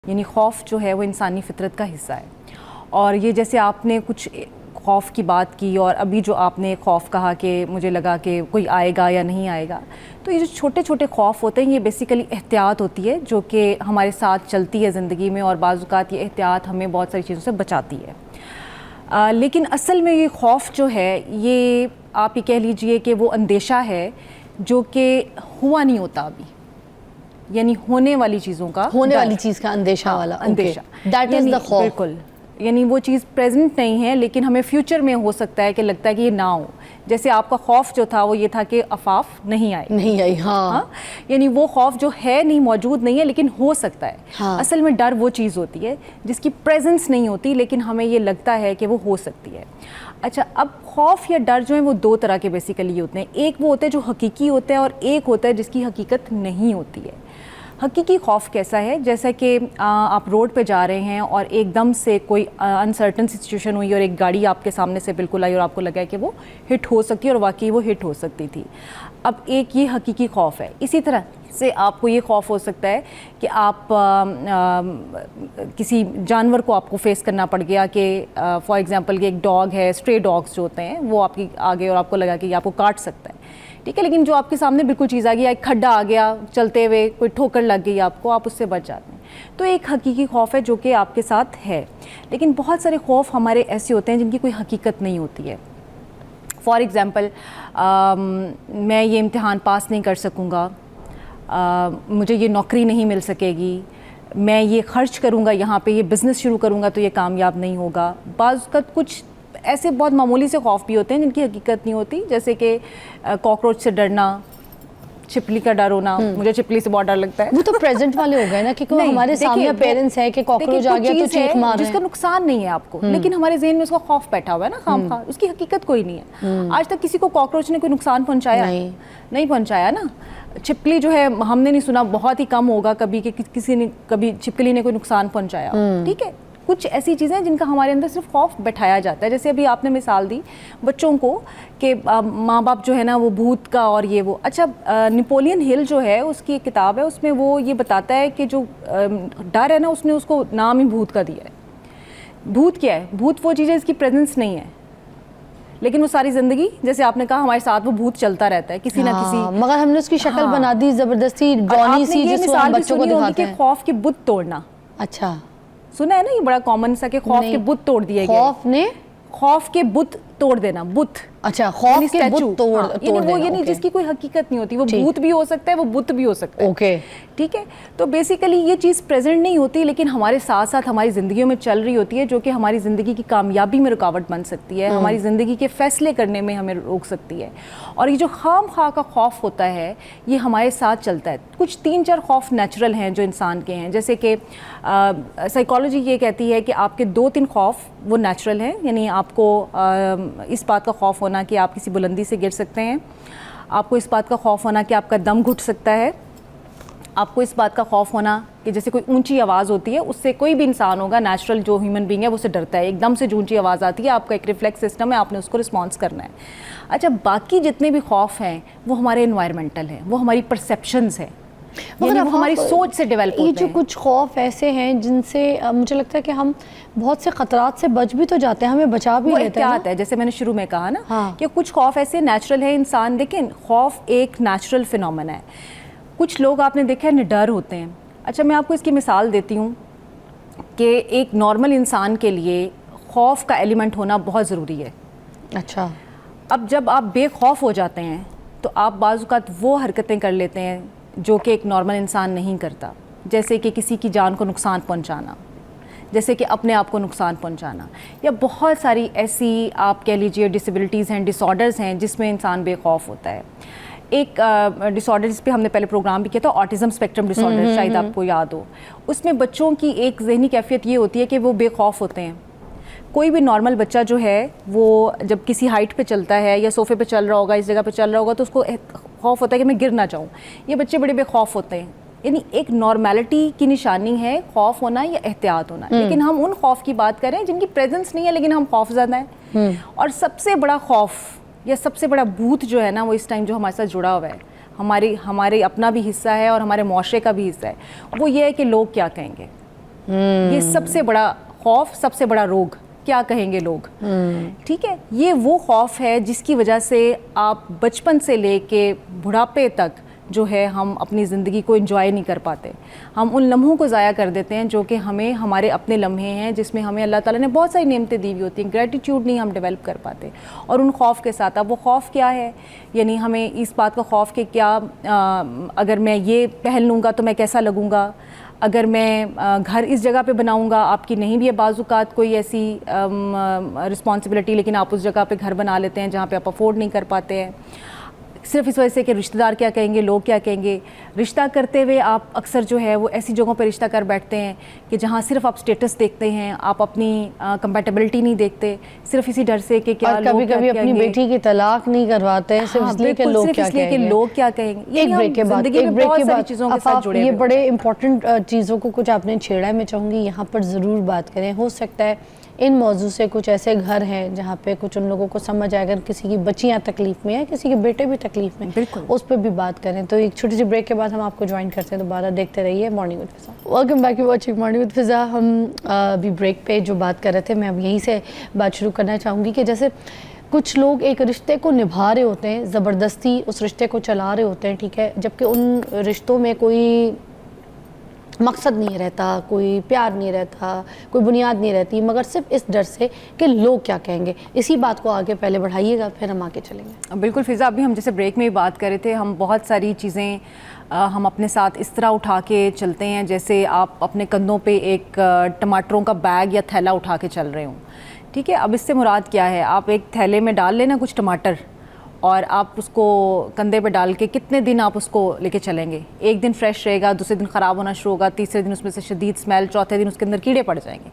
یعنی خوف جو ہے وہ انسانی فطرت کا حصہ ہے. اور یہ جیسے آپ نے کچھ خوف کی بات کی اور ابھی جو آپ نے خوف کہا کہ مجھے لگا کہ کوئی آئے گا یا نہیں آئے گا, تو یہ جو چھوٹے چھوٹے خوف ہوتے ہیں یہ بیسیکلی احتیاط ہوتی ہے جو کہ ہمارے ساتھ چلتی ہے زندگی میں, اور بعض اوقات یہ احتیاط ہمیں بہت ساری چیزوں سے بچاتی ہے. لیکن اصل میں یہ خوف جو ہے یہ آپ یہ کہہ لیجئے کہ وہ اندیشہ ہے جو کہ ہوا نہیں ہوتا ابھی, یعنی ہونے والی چیزوں کا, ہونے والی چیز کا اندیشہ والا اندیشہ, دیٹ از دا خوف. بالکل, یعنی وہ چیز پریزنٹ نہیں ہے لیکن ہمیں فیوچر میں ہو سکتا ہے کہ لگتا ہے کہ یہ نہ ہو. جیسے آپ کا خوف جو تھا وہ یہ تھا کہ عفاف نہیں آئی. ہاں, یعنی وہ خوف جو ہے نہیں, موجود نہیں ہے لیکن ہو سکتا ہے. اصل میں ڈر وہ چیز ہوتی ہے جس کی پریزنس نہیں ہوتی لیکن ہمیں یہ لگتا ہے کہ وہ ہو سکتی ہے. اچھا, اب خوف یا ڈر جو ہیں وہ دو طرح کے بیسیکلی ہوتے ہیں. ایک وہ ہوتے ہیں جو حقیقی ہوتے ہیں اور ایک ہوتا ہے جس کی حقیقت نہیں ہوتی ہے. حقیقی خوف کیسا ہے؟ جیسا کہ آپ روڈ پہ جا رہے ہیں اور ایک دم سے کوئی انسرٹن سچویشن ہوئی اور ایک گاڑی آپ کے سامنے سے بالکل آئی اور آپ کو لگا ہے کہ وہ ہٹ ہو سکتی ہے, اور واقعی وہ ہٹ ہو سکتی تھی. اب ایک یہ حقیقی خوف ہے. اسی طرح سے آپ کو یہ خوف ہو سکتا ہے کہ آپ کسی جانور کو آپ کو فیس کرنا پڑ گیا کہ فار ایگزامپل کہ ایک ڈاگ ہے, اسٹرے ڈاگس جو ہوتے ہیں وہ آپ کی آگے اور آپ کو لگا کہ یہ آپ کو کاٹ سکتا ہے, ٹھیک ہے, لیکن جو آپ کے سامنے بالکل چیز آ گئی, ایک کھڈا آ گیا چلتے ہوئے, کوئی ٹھوکر لگ گئی آپ کو, آپ اس سے بچ جاتے ہیں. تو ایک حقیقی خوف ہے جو کہ آپ کے ساتھ ہے. لیکن بہت سارے خوف ہمارے ایسے ہوتے ہیں جن کی کوئی حقیقت نہیں ہوتی ہے. فار ایگزامپل میں یہ امتحان پاس نہیں کر سکوں گا, مجھے یہ نوکری نہیں مل سکے گی, میں یہ خرچ کروں گا یہاں پہ, یہ بزنس شروع کروں گا تو یہ کامیاب نہیں ہوگا. بعض کا کچھ ایسے بہت معمولی سے خوف بھی ہوتے ہیں جن کی حقیقت نہیں ہوتی, جیسے کہ کاکروچ سے ڈرنا, چھپلی کا ڈر ہونا. مجھے چھپلی سے بہت ڈر لگتا ہے. وہ تو پریزنٹ والے ہو گئے نا, کہ ہمارے سامنے پیرنٹس ہے کہ کاکروچ آ گیا تو چیخ مار رہے ہیں, جس کا نقصان نہیں ہے آپ کو, لیکن ہمارے ذہن میں اس کا خوف بیٹھا ہوا ہے نا خام خواہ, اس کی حقیقت کوئی نہیں ہے. آج تک کسی کو کاکروچ نے کوئی نقصان پہنچایا نہیں پہنچایا نا. چھپلی جو ہے ہم نے نہیں سنا, بہت ہی کم ہوگا کبھی کہ کسی نے کبھی چھپکلی نے کوئی نقصان پہنچایا, ٹھیک ہے. کچھ ایسی چیزیں ہیں جن کا ہمارے اندر صرف خوف بٹھایا جاتا ہے. جیسے ابھی آپ نے مثال دی بچوں کو کہ ماں باپ جو ہے نا وہ بھوت کا اور یہ وہ. اچھا, نپولین ہل جو ہے اس کی ایک کتاب ہے, اس میں وہ یہ بتاتا ہے کہ جو ڈر ہے نا اس نے اس کو نام ہی بھوت کا دیا ہے. بھوت کیا ہے؟ بھوت وہ چیز ہے جس کی پریزنس نہیں ہے لیکن وہ ساری زندگی, جیسے آپ نے کہا, ہمارے ساتھ وہ بھوت چلتا رہتا ہے کسی نہ کسی, مگر ہم نے اس کی شکل بنا دی زبردستی ڈرونی سی جس کو ہم بچوں کو دکھاتے ہیں. خوف کے بت توڑنا, اچھا سنا ہے نا, یہ بڑا کامن سا کہ خوف کے بت توڑ دیے گئے. خوف کے بت توڑ دینا, بت, اچھا, خوف کے بت توڑ دینا, یعنی جس کی کوئی حقیقت نہیں ہوتی. وہ بھوت بھی ہو سکتا ہے, وہ بت بھی ہو سکتا ہے. اوکے, ٹھیک ہے. تو بیسیکلی یہ چیز پریزنٹ نہیں ہوتی لیکن ہمارے ساتھ ساتھ ہماری زندگیوں میں چل رہی ہوتی ہے, جو کہ ہماری زندگی کی کامیابی میں رکاوٹ بن سکتی ہے, ہماری زندگی کے فیصلے کرنے میں ہمیں روک سکتی ہے. اور یہ جو خام خواہ کا خوف ہوتا ہے یہ ہمارے ساتھ چلتا ہے. کچھ 3-4 خوف نیچرل ہیں جو انسان کے ہیں, جیسے کہ سائیکالوجی یہ کہتی ہے کہ آپ کے 2-3 خوف وہ نیچرل ہیں. یعنی آپ کو اس بات کا خوف ہونا کہ آپ کسی بلندی سے گر سکتے ہیں, آپ کو اس بات کا خوف ہونا کہ آپ کا دم گھٹ سکتا ہے, آپ کو اس بات کا خوف ہونا کہ جیسے کوئی اونچی آواز ہوتی ہے, اس سے کوئی بھی انسان ہوگا نیچرل جو ہیومن بینگ ہے وہ سے ڈرتا ہے. ایک دم سے جو اونچی آواز آتی ہے آپ کا ایک ریفلیکس سسٹم ہے, آپ نے اس کو رسپانس کرنا ہے. اچھا, باقی جتنے بھی خوف ہیں وہ ہمارے انوائرمنٹل ہیں, وہ ہماری پرسیپشنز ہیں, یعنی وہ ہماری سوچ سے ڈیولپ ہوتے ہیں. یہ جو کچھ خوف ایسے ہیں جن سے مجھے لگتا ہے کہ ہم بہت سے خطرات سے بچ بھی تو جاتے ہیں, ہمیں بچا بھی لیتے ہیں. احتیاط ہے, جیسے میں نے شروع میں کہا نا کہ کچھ خوف ایسے نیچرل ہے. انسان دیکھیں, خوف ایک نیچرل فینومنا ہے. کچھ لوگ آپ نے دیکھا ہے نڈر ہوتے ہیں. اچھا, میں آپ کو اس کی مثال دیتی ہوں کہ ایک نارمل انسان کے لیے خوف کا ایلیمنٹ ہونا بہت ضروری ہے. اچھا, اب جب آپ بے خوف ہو جاتے ہیں تو آپ بعض اوقات وہ حرکتیں کر لیتے ہیں جو کہ ایک نارمل انسان نہیں کرتا, جیسے کہ کسی کی جان کو نقصان پہنچانا, جیسے کہ اپنے آپ کو نقصان پہنچانا, یا بہت ساری ایسی آپ کہہ لیجئے ڈسیبلٹیز ہیں, ڈس آرڈرز ہیں جس میں انسان بے خوف ہوتا ہے. ایک ڈس آرڈر جس پہ ہم نے پہلے پروگرام بھی کیا تھا, آٹزم اسپیکٹرم ڈس آرڈر, شاید آپ کو یاد ہو. اس میں بچوں کی ایک ذہنی کیفیت یہ ہوتی ہے کہ وہ بے خوف ہوتے ہیں. کوئی بھی نارمل بچہ جو ہے وہ جب کسی ہائٹ پہ چلتا ہے یا صوفے پہ چل رہا ہوگا, اس جگہ پہ چل رہا ہوگا, تو اس کو خوف ہوتا ہے کہ میں گر نہ جاؤں. یہ بچے بڑے بے خوف ہوتے ہیں. یعنی ایک نارمیلٹی کی نشانی ہے خوف ہونا یا احتیاط ہونا. لیکن ہم ان خوف کی بات کریں جن کی پریزنس نہیں ہے لیکن ہم خوف زدہ ہیں. اور سب سے بڑا خوف یا سب سے بڑا بھوت جو ہے نا وہ اس ٹائم جو ہمارے ساتھ جڑا ہوا ہے, ہمارے اپنا بھی حصہ ہے اور ہمارے معاشرے کا بھی حصہ ہے, وہ یہ ہے کہ لوگ کیا کہیں گے. یہ سب سے بڑا خوف, سب سے بڑا روگ, کیا کہیں گے لوگ. ٹھیک ہے, یہ وہ خوف ہے جس کی وجہ سے آپ بچپن سے لے کے بڑھاپے تک جو ہے ہم اپنی زندگی کو انجوائے نہیں کر پاتے. ہم ان لمحوں کو ضائع کر دیتے ہیں جو کہ ہمیں ہمارے اپنے لمحے ہیں, جس میں ہمیں اللہ تعالیٰ نے بہت ساری نعمتیں دی ہوئی ہوتی ہیں. گریٹیٹیوڈ نہیں ہم ڈیولپ کر پاتے, اور ان خوف کے ساتھ. اب وہ خوف کیا ہے, یعنی ہمیں اس بات کا خوف کہ کیا اگر میں یہ پہن لوں گا تو میں کیسا لگوں گا, اگر میں گھر اس جگہ پہ بناؤں گا, آپ کی نہیں بھی ہے بعض اوقات کوئی ایسی رسپانسبلٹی, لیکن آپ اس جگہ پہ گھر بنا لیتے ہیں جہاں پہ آپ افورڈ نہیں کر پاتے ہیں, صرف اس وجہ سے کہ رشتہ دار کیا کہیں گے, لوگ کیا کہیں گے. رشتہ کرتے ہوئے آپ اکثر جو ہے وہ ایسی جگہوں پہ رشتہ کر بیٹھتے ہیں کہ جہاں صرف آپ سٹیٹس دیکھتے ہیں, آپ اپنی کمپیٹیبلٹی نہیں دیکھتے, صرف اسی ڈر سے کہ کیا لوگ کیا کہیں گے. اپنی بیٹی کی طلاق نہیں کرواتے ہیں صرف اس لیے کہ لوگ کیا کہیں گے. ایک بریک کے بعد چیزوں کے ساتھ جڑے یہ بڑے امپورٹنٹ چیزوں کو کچھ آپ نے چھیڑا ہے, میں چاہوں گی یہاں پر ضرور بات کریں. ہو سکتا ہے ان موضوع سے کچھ ایسے گھر ہیں جہاں پہ کچھ ان لوگوں کو سمجھ آئے, اگر کسی کی بچیاں تکلیف میں ہیں, کسی کے بیٹے بھی تکلیف میں, اس پہ بھی بات کریں. تو ایک چھوٹی سی بریک کے بعد ہم آپ کو جوائن کرتے ہیں, دوبارہ دیکھتے رہیے مارننگ وتھ فضا. Welcome back, you watching morning with فضا. ہم ابھی بریک پہ جو بات کر رہے تھے, میں اب یہیں سے بات شروع کرنا چاہوں گی کہ جیسے کچھ لوگ ایک رشتے کو نبھا رہے ہوتے ہیں, زبردستی اس رشتے کو چلا رہے ہوتے ہیں, ٹھیک ہے, جبکہ ان رشتوں میں کوئی مقصد نہیں رہتا, کوئی پیار نہیں رہتا, کوئی بنیاد نہیں رہتی, مگر صرف اس ڈر سے کہ لوگ کیا کہیں گے. اسی بات کو آگے پہلے بڑھائیے گا, پھر ہم آگے چلیں گے. بالکل فضا, ابھی ہم جیسے بریک میں ہی بات کر رہے تھے, ہم بہت ساری چیزیں ہم اپنے ساتھ اس طرح اٹھا کے چلتے ہیں جیسے آپ اپنے کندھوں پہ ایک ٹماٹروں کا بیگ یا تھیلا اٹھا کے چل رہے ہوں. ٹھیک ہے, اب اس سے مراد کیا ہے, آپ ایک تھیلے میں ڈال لینا کچھ ٹماٹر, اور آپ اس کو کندھے پہ ڈال کے کتنے دن آپ اس کو لے کے چلیں گے. ایک دن فریش رہے گا, دوسرے دن خراب ہونا شروع ہوگا, تیسرے دن اس میں سے شدید اسمیل, چوتھے دن اس کے اندر کیڑے پڑ جائیں گے.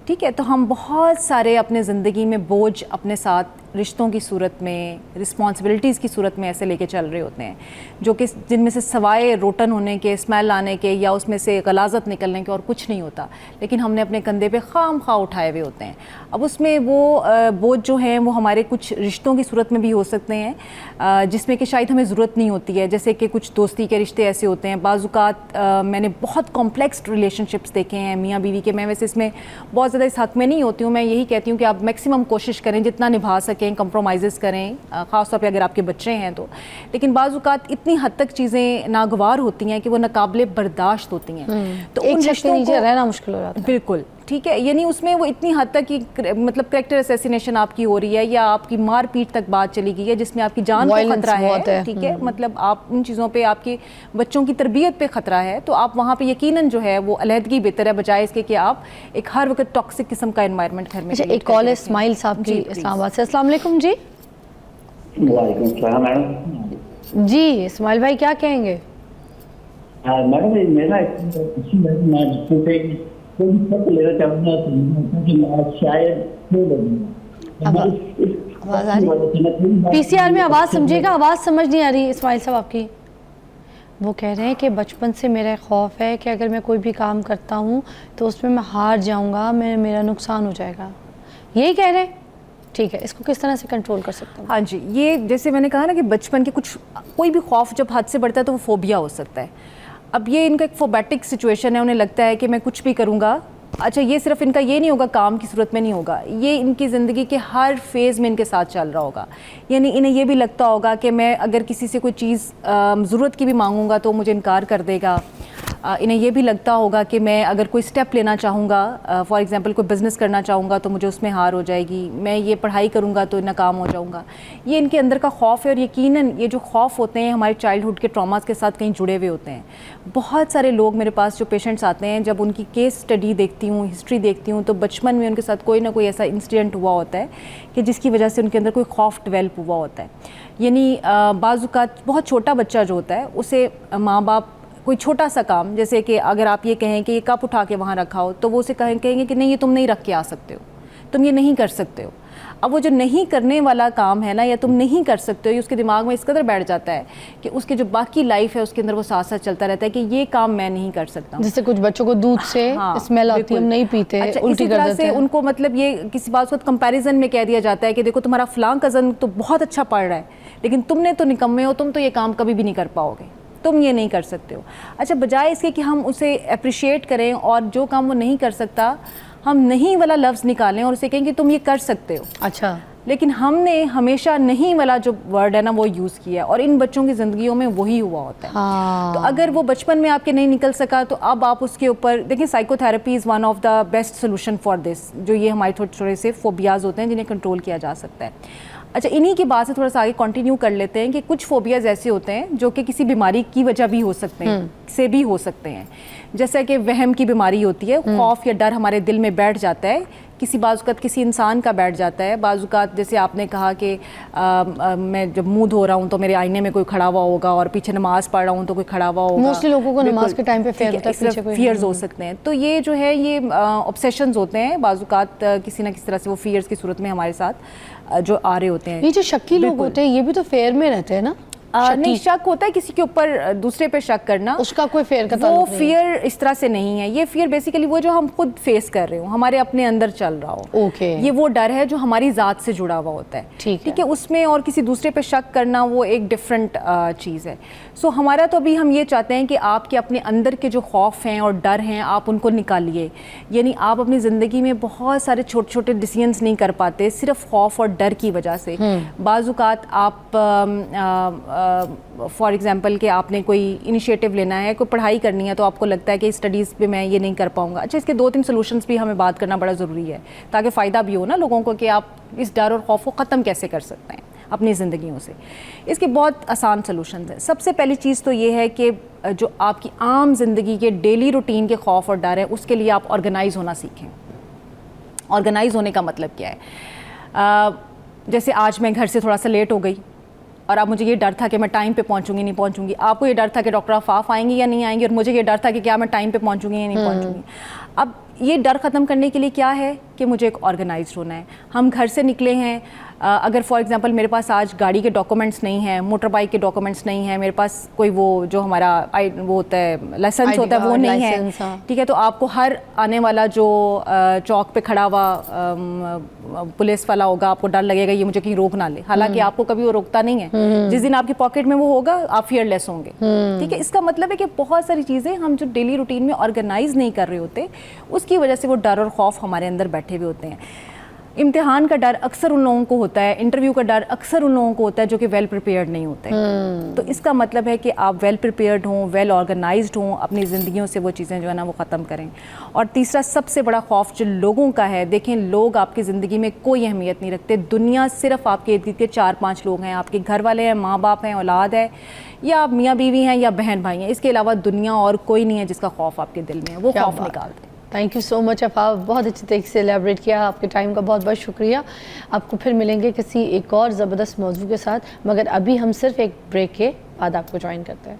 ٹھیک ہے, تو ہم بہت سارے اپنے زندگی میں بوجھ اپنے ساتھ رشتوں کی صورت میں, رسپانسبلٹیز کی صورت میں ایسے لے کے چل رہے ہوتے ہیں, جو کہ جن میں سے سوائے روٹن ہونے کے, اسمیل آنے کے, یا اس میں سے غلاظت نکلنے کے اور کچھ نہیں ہوتا, لیکن ہم نے اپنے کندھے پہ خام خواہ اٹھائے ہوئے ہوتے ہیں. اب اس میں وہ بوجھ جو ہیں وہ ہمارے کچھ رشتوں کی صورت میں بھی ہو سکتے ہیں جس میں کہ شاید ہمیں ضرورت نہیں ہوتی ہے, جیسے کہ کچھ دوستی کے رشتے ایسے ہوتے ہیں. بعض اوقات میں نے بہت کمپلیکس ریلیشن شپس دیکھے ہیں میاں بیوی کے. میں ویسے اس میں بہت زیادہ اس حق میں نہیں ہوتی ہوں, میں یہی کہتی ہوں کہ آپ میکسیمم کوشش کریں, جتنا نبھا سکیں کمپرومائزز کریں, خاص طور پہ اگر آپ کے بچے ہیں تو. لیکن بعض اوقات اتنی حد تک چیزیں ناگوار ہوتی ہیں کہ وہ ناقابل برداشت ہوتی ہیں, تو ان رشتوں کو رہنا مشکل ہو جاتا ہے. بالکل ٹھیک ہے, یعنی اس میں وہ اتنی حد تک کہ مطلب کریکٹر اسیسینیشن آپ کی ہو رہی ہے, یا آپ کی مار پیٹ تک بات چلی گئی ہے جس میں آپ کی جان کو خطرہ ہے. ٹھیک ہے, مطلب آپ ان چیزوں پہ, آپ کے بچوں کی تربیت پہ خطرہ ہے, تو آپ وہاں پہ یقیناً جو ہے وہ علیحدگی بہتر ہے, بجائے اس کے کہ آپ ایک ہر وقت ٹاکسک قسم کا انوائرمنٹ گھر میں. ایک کال ہے اسماعیل صاحب کی اسلام آباد سے. السلام علیکم جی. وعلیکم السلام میڈم. جی اسماعیل بھائی کیا کہیں گے؟ میڈم میرا کوئی لینا چاہوں گا, شاید آواز آ رہی, پی سی آر میں آواز سمجھے گا, آواز سمجھ نہیں آ رہی اسماعیل صاحب آپ کی. وہ کہہ رہے ہیں کہ بچپن سے میرا خوف ہے کہ اگر میں کوئی بھی کام کرتا ہوں تو اس میں میں ہار جاؤں گا, میرا نقصان ہو جائے گا, یہی کہہ رہے ہیں. ٹھیک ہے, اس کو کس طرح سے کنٹرول کر سکتے ہیں؟ ہاں جی, یہ جیسے میں نے کہا نا کہ بچپن کے کچھ کوئی بھی خوف جب حد سے بڑھتا ہے تو وہ فوبیا ہو سکتا ہے. اب یہ ان کا ایک فوبیٹک سچویشن ہے, انہیں لگتا ہے کہ میں کچھ بھی کروں گا. اچھا, یہ صرف ان کا یہ نہیں ہوگا, کام کی صورت میں نہیں ہوگا, یہ ان کی زندگی کے ہر فیز میں ان کے ساتھ چل رہا ہوگا. یعنی انہیں یہ بھی لگتا ہوگا کہ میں اگر کسی سے کوئی چیز ضرورت کی بھی مانگوں گا تو مجھے انکار کر دے گا. انہیں یہ بھی لگتا ہوگا کہ میں اگر کوئی سٹیپ لینا چاہوں گا, فار ایگزامپل کوئی بزنس کرنا چاہوں گا تو مجھے اس میں ہار ہو جائے گی, میں یہ پڑھائی کروں گا تو ناکام ہو جاؤں گا. یہ ان کے اندر کا خوف ہے, اور یقیناً یہ جو خوف ہوتے ہیں ہمارے چائلڈہڈ کے ٹراماز کے ساتھ کہیں جڑے ہوئے ہوتے ہیں. بہت سارے لوگ میرے پاس جو پیشنٹس آتے ہیں, جب ان کی کیس اسٹڈی دیکھتی ہوں, ہسٹری دیکھتی ہوں, تو بچپن میں ان کے ساتھ کوئی نہ کوئی ایسا انسیڈنٹ ہوا ہوتا ہے کہ جس کی وجہ سے ان کے اندر کوئی خوف ڈیولپ ہوا ہوتا ہے. یعنی بعض اوقات بہت چھوٹا بچہ جو ہوتا ہے اسے ماں باپ کوئی چھوٹا سا کام, جیسے کہ اگر آپ یہ کہیں کہ یہ کپ اٹھا کے وہاں رکھا ہو, تو وہ اسے کہیں گے کہ نہیں یہ تم نہیں رکھ کے آ سکتے ہو, تم یہ نہیں کر سکتے ہو. اب وہ جو نہیں کرنے والا کام ہے نا, یا تم نہیں کر سکتے ہو, یہ اس کے دماغ میں اس قدر بیٹھ جاتا ہے کہ اس کے جو باقی لائف ہے اس کے اندر وہ ساتھ ساتھ چلتا رہتا ہے کہ یہ کام میں نہیں کر سکتا ہوں. جیسے کچھ بچوں کو دودھ سے اسمیل آتی ہے, ہم نہیں پیتے, الٹی کر دیتے ہیں. ان کو مطلب یہ کسی بات کو کمپیریزن میں کہہ دیا جاتا ہے کہ دیکھو تمہارا فلاں کزن تو بہت اچھا پڑھ رہا ہے, لیکن تم نے تو نکمے ہو, تم تو یہ کام کبھی بھی نہیں کر پاؤ گے. تم یہ نہیں کر سکتے ہو. اچھا بجائے اس کے کہ ہم اسے اپریشیٹ کریں اور جو کام وہ نہیں کر سکتا ہم نہیں والا لفظ نکالیں اور اسے کہیں کہ تم یہ کر سکتے ہو. اچھا لیکن ہم نے ہمیشہ نہیں والا جو ورڈ ہے نا وہ یوز کیا ہے اور ان بچوں کی زندگیوں میں وہی ہوا ہوتا ہے. تو اگر وہ بچپن میں آپ کے نہیں نکل سکا تو اب آپ اس کے اوپر دیکھیں psycho therapy is one of the best solution for this. جو یہ ہمارے تھوڑے سے فوبیاز ہوتے ہیں جنہیں کنٹرول کیا جا سکتا ہے. اچھا انہی کی بات سے تھوڑا سا آگے کنٹینیو کر لیتے ہیں کہ کچھ فوبیاز ایسے ہوتے ہیں جو کہ کسی بیماری کی وجہ بھی ہو سکتے ہیں سے بھی ہو سکتے ہیں. جیسا کہ وہم کی بیماری ہوتی ہے, خوف یا ڈر ہمارے دل میں بیٹھ جاتا ہے, کسی بعض اوقات کسی انسان کا بیٹھ جاتا ہے. بعض اوقات جیسے آپ نے کہا کہ میں جب منہ دھو رہا ہوں تو میرے آئینے میں کوئی کھڑا ہوا ہوگا اور پیچھے نماز پڑھ رہا ہوں تو کوئی کھڑا ہوا ہوگا. موسٹلی لوگوں کو نماز کے ٹائم پہ فیئر ہوتا ہے, پیچھے کوئی فیئرز ہو سکتے ہیں. تو یہ جو ہے یہ آبسیشنز ہوتے ہیں بعض اوقات کسی نہ کسی طرح سے وہ فیئرز کی صورت میں ہمارے ساتھ جو آ رہے ہوتے ہیں. یہ جو شکی لوگ ہوتے ہیں یہ بھی تو فیئر میں رہتے ہیں نا. نہیں شک ہوتا ہے کسی کے اوپر دوسرے پہ شک کرنا, اس کا کوئی فیئر کا وہ تعلق نہیں. فیئر اس طرح سے نہیں ہے. یہ فیئر بیسیکلی وہ جو ہم خود فیس کر رہے ہوں ہمارے اپنے اندر چل رہا ہو, اوکے یہ وہ ڈر ہے جو ہماری ذات سے جڑا ہوا ہوتا ہے. ٹھیک ہے, اس میں اور کسی دوسرے پہ شک کرنا وہ ایک ڈفرینٹ چیز ہے. سو ہمارا تو ابھی ہم یہ چاہتے ہیں کہ آپ کے اپنے اندر کے جو خوف ہیں اور ڈر ہیں آپ ان کو نکالیے. یعنی آپ اپنی زندگی میں بہت سارے چھوٹے چھوٹے ڈیسیژنس نہیں کر پاتے صرف خوف اور ڈر کی وجہ سے. بعض اوقات آپ فار ایگزامپل کہ آپ نے کوئی انیشیٹو لینا ہے, کوئی پڑھائی کرنی ہے تو آپ کو لگتا ہے کہ اسٹڈیز پہ میں یہ نہیں کر پاؤں گا. اچھا اس کے 2-3 سولوشنس بھی ہمیں بات کرنا بڑا ضروری ہے تاکہ فائدہ بھی ہو نا لوگوں کو کہ آپ اس ڈر اور خوف کو ختم کیسے کر سکتے ہیں اپنی زندگیوں سے. اس کے بہت آسان سولوشنز ہیں. سب سے پہلی چیز تو یہ ہے کہ جو آپ کی عام زندگی کے ڈیلی روٹین کے خوف اور ڈر ہے اس کے لیے آپ آرگنائز ہونا سیکھیں. آرگنائز ہونے کا مطلب کیا ہے؟ جیسے آج میں گھر سے تھوڑا سا لیٹ ہو گئی اور اب مجھے یہ ڈر تھا کہ میں ٹائم پہ پہنچوں گی نہیں پہنچوں گی. آپ کو یہ ڈر تھا کہ ڈاکٹر عفاف آئیں گی یا نہیں آئیں گی, اور مجھے یہ ڈر تھا کہ کیا میں ٹائم پہ پہنچوں گی یا نہیں پہنچوں گی. اب یہ ڈر ختم کرنے کے لیے کیا ہے کہ مجھے ایک آرگنائزڈ ہونا ہے. ہم گھر سے نکلے ہیں, اگر فار ایگزامپل میرے پاس آج گاڑی کے ڈاکومنٹس نہیں ہیں, موٹر بائک کے ڈاکومنٹس نہیں ہیں, میرے پاس کوئی وہ جو ہمارا وہ ہوتا ہے لائسنس ہوتا ہے وہ نہیں ہے, ٹھیک ہے, تو آپ کو ہر آنے والا جو چوک پہ کھڑا ہوا پولیس والا ہوگا آپ کو ڈر لگے گا یہ مجھے کہیں روک نہ لے, حالانکہ آپ کو کبھی وہ روکتا نہیں ہے. جس دن آپ کی پاکٹ میں وہ ہوگا آپ فیئر لیس ہوں گے. ٹھیک ہے, اس کا مطلب ہے کہ بہت ساری چیزیں ہم جو ڈیلی روٹین میں آرگنائز نہیں کر رہے ہوتے اس کی وجہ سے وہ ڈر اور خوف ہمارے اندر بیٹھے ہوئے ہوتے ہیں. امتحان کا ڈر اکثر ان لوگوں کو ہوتا ہے, انٹرویو کا ڈر اکثر ان لوگوں کو ہوتا ہے جو کہ ویل پریپیئرڈ نہیں ہوتے. تو اس کا مطلب ہے کہ آپ ویل پریپیئرڈ ہوں, ویل آرگنائزڈ ہوں, اپنی زندگیوں سے وہ چیزیں جو ہے نا وہ ختم کریں. اور تیسرا سب سے بڑا خوف جو لوگوں کا ہے, دیکھیں لوگ آپ کی زندگی میں کوئی اہمیت نہیں رکھتے. دنیا صرف آپ کے ارد گرد کے 4-5 لوگ ہیں, آپ کے گھر والے ہیں, ماں باپ ہیں, اولاد ہے, یا آپ میاں بیوی ہیں یا بہن بھائی ہیں. اس کے علاوہ دنیا اور کوئی نہیں ہے جس کا خوف آپ کے دل میں ہے, وہ خوف نکال دیں. تھینک یو سو مچ عفاف, بہت اچھی طریقے سے ایلیبریٹ کیا. آپ کے ٹائم کا بہت بہت شکریہ. آپ کو پھر ملیں گے کسی ایک اور زبردست موضوع کے ساتھ, مگر ابھی ہم صرف ایک بریک کے بعد آپ کو جوائن کرتے ہیں.